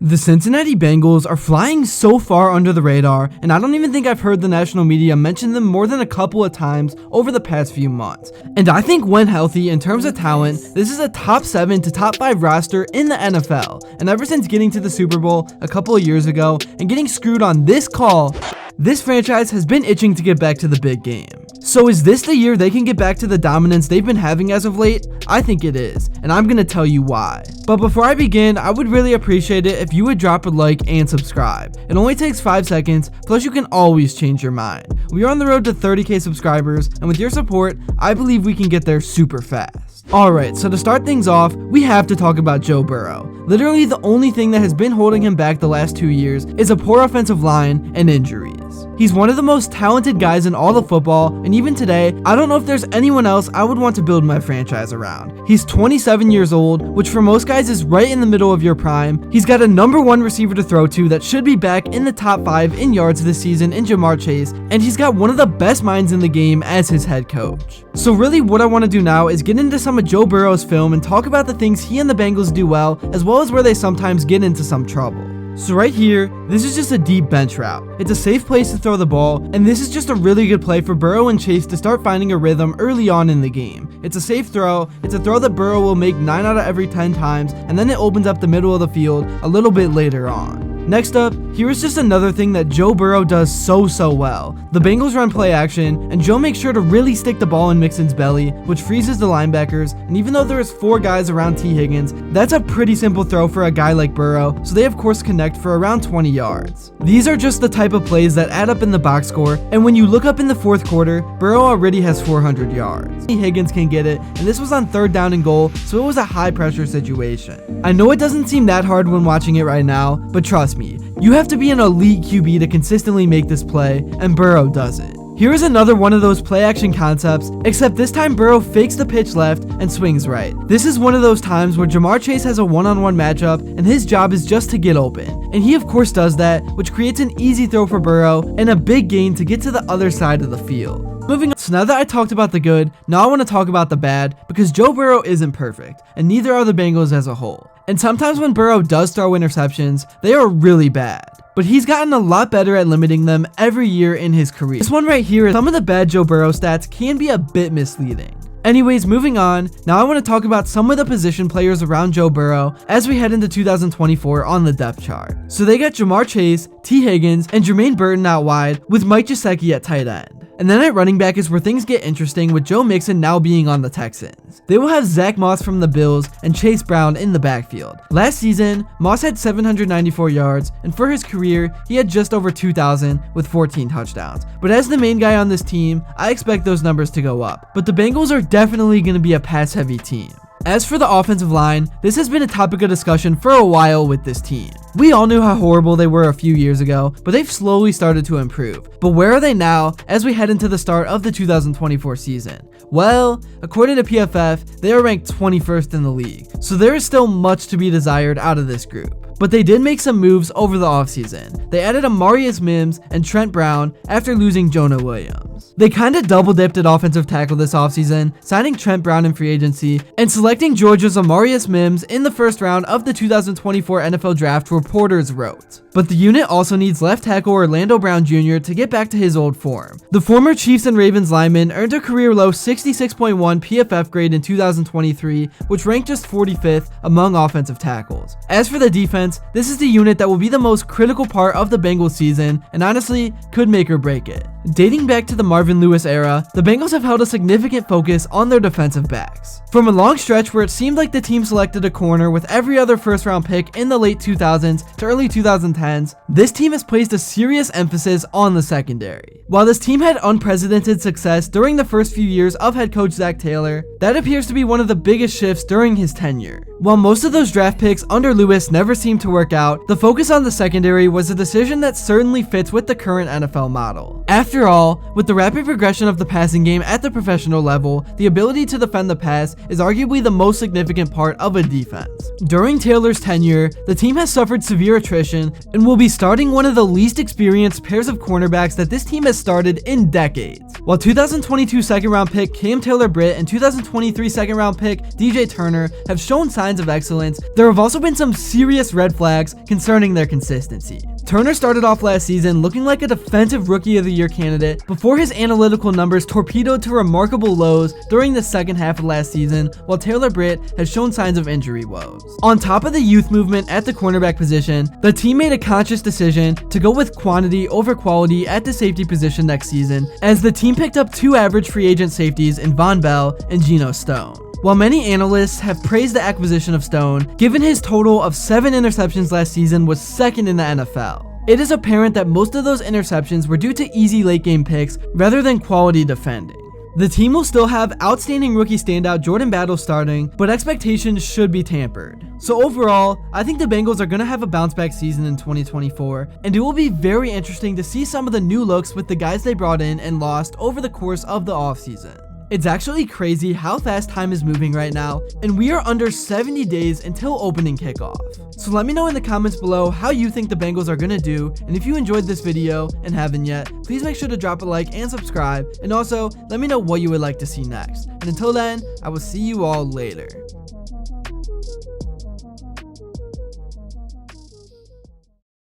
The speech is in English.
The Cincinnati Bengals are flying so far under the radar, and I don't even think I've heard the national media mention them more than a couple of times over the past few months. And I think when healthy, in terms of talent, this is a top 7 to top 5 roster in the NFL. And ever since getting to the Super Bowl a couple of years ago and getting screwed on this call, this franchise has been itching to get back to the big game. So is this the year they can get back to the dominance they've been having as of late? I think it is, and I'm gonna tell you why. But before I begin, I would really appreciate it if you would drop a like and subscribe. It only takes 5 seconds, plus you can always change your mind. We are on the road to 30K subscribers, and with your support, I believe we can get there super fast. Alright, so to start things off, we have to talk about Joe Burrow. Literally the only thing that has been holding him back the last 2 years is a poor offensive line and injuries. He's one of the most talented guys in all of football, and even today, I don't know if there's anyone else I would want to build my franchise around. He's 27 years old, which for most guys is right in the middle of your prime. He's got a number 1 receiver to throw to that should be back in the top 5 in yards this season in Jamar Chase, and he's got one of the best minds in the game as his head coach. So really what I want to do now is get into some of Joe Burrow's film and talk about the things he and the Bengals do well, as well as where they sometimes get into some trouble. So right here, this is just a deep bench route. It's a safe place to throw the ball, and this is just a really good play for Burrow and Chase to start finding a rhythm early on in the game. It's a safe throw, it's a throw that Burrow will make 9 out of every 10 times, and then it opens up the middle of the field a little bit later on. Next up, here is just another thing that Joe Burrow does so well. The Bengals run play action, and Joe makes sure to really stick the ball in Mixon's belly, which freezes the linebackers, and even though there is 4 guys around T. Higgins, that's a pretty simple throw for a guy like Burrow, so they of course connect for around 20 yards. These are just the type of plays that add up in the box score, and when you look up in the 4th quarter, Burrow already has 400 yards. T. Higgins can get it, and this was on 3rd down and goal, so it was a high pressure situation. I know it doesn't seem that hard when watching it right now, but trust me, you have to be an elite QB to consistently make this play, and Burrow does it. Here is another one of those play action concepts, except this time Burrow fakes the pitch left and swings right. This is one of those times where Jamar Chase has a one-on-one matchup and his job is just to get open. And he of course does that, which creates an easy throw for Burrow and a big gain to get to the other side of the field. Moving on, so now that I talked about the good, now I want to talk about the bad, because Joe Burrow isn't perfect, and neither are the Bengals as a whole. And sometimes when Burrow does throw interceptions, they are really bad. But he's gotten a lot better at limiting them every year in his career. This one right here, some of the bad Joe Burrow stats can be a bit misleading. Anyways, moving on, now I want to talk about some of the position players around Joe Burrow as we head into 2024 on the depth chart. So they got Jamar Chase, T. Higgins, and Jermaine Burton out wide, with Mike Gesicki at tight end. And then at running back is where things get interesting, with Joe Mixon now being on the Texans. They will have Zac from the Bills and Chase Brown in the backfield. Last season, Moss had 794 yards, and for his career, he had just over 2,000 with 14 touchdowns. But as the main guy on this team, I expect those numbers to go up. But the Bengals are definitely going to be a pass-heavy team. As for the offensive line, this has been a topic of discussion for a while with this team. We all knew how horrible they were a few years ago, but they've slowly started to improve. But where are they now as we head into the start of the 2024 season? Well, according to PFF, they are ranked 21st in the league, so there is still much to be desired out of this group. But they did make some moves over the offseason. They added Amarius, Mims, and Trent Brown after losing Jonah Williams. They kinda double dipped at offensive tackle this offseason, signing Trent Brown in free agency and selecting Georgia's Amarius Mims in the 1st round of the 2024 NFL Draft, reporters wrote. But the unit also needs left tackle Orlando Brown Jr. to get back to his old form. The former Chiefs and Ravens lineman earned a career low 66.1 PFF grade in 2023, which ranked just 45th among offensive tackles. As for the defense, this is the unit that will be the most critical part of the Bengals season, and honestly, could make or break it. Dating back to the Marvin Lewis era, the Bengals have held a significant focus on their defensive backs. From a long stretch where it seemed like the team selected a corner with every other 1st round pick in the late 2000s to early 2010s, this team has placed a serious emphasis on the secondary. While this team had unprecedented success during the first few years of head coach Zac Taylor, that appears to be one of the biggest shifts during his tenure. While most of those draft picks under Lewis never seemed to work out, the focus on the secondary was a decision that certainly fits with the current NFL model. After all, with the rapid progression of the passing game at the professional level, the ability to defend the pass is arguably the most significant part of a defense. During Taylor's tenure, the team has suffered severe attrition and will be starting one of the least experienced pairs of cornerbacks that this team has started in decades. While 2022 2nd round pick Cam Taylor-Britt and 2023 2023 second round pick DJ Turner have shown signs of excellence, there have also been some serious red flags concerning their consistency. Turner started off last season looking like a defensive rookie of the year candidate before his analytical numbers torpedoed to remarkable lows during the second half of last season, while Taylor-Britt has shown signs of injury woes. On top of the youth movement at the cornerback position, the team made a conscious decision to go with quantity over quality at the safety position next season, as the team picked up 2 average free agent safeties in Von Bell and Geno Stone. While many analysts have praised the acquisition of Stone, given his total of 7 interceptions last season was second in the NFL, it is apparent that most of those interceptions were due to easy late game picks rather than quality defending. The team will still have outstanding rookie standout Jordan Battle starting, but expectations should be tempered. So overall, I think the Bengals are going to have a bounce back season in 2024, and it will be very interesting to see some of the new looks with the guys they brought in and lost over the course of the offseason. It's actually crazy how fast time is moving right now, and we are under 70 days until opening kickoff. So let me know in the comments below how you think the Bengals are gonna do, and if you enjoyed this video and haven't yet, please make sure to drop a like and subscribe, and also let me know what you would like to see next. And until then, I will see you all later.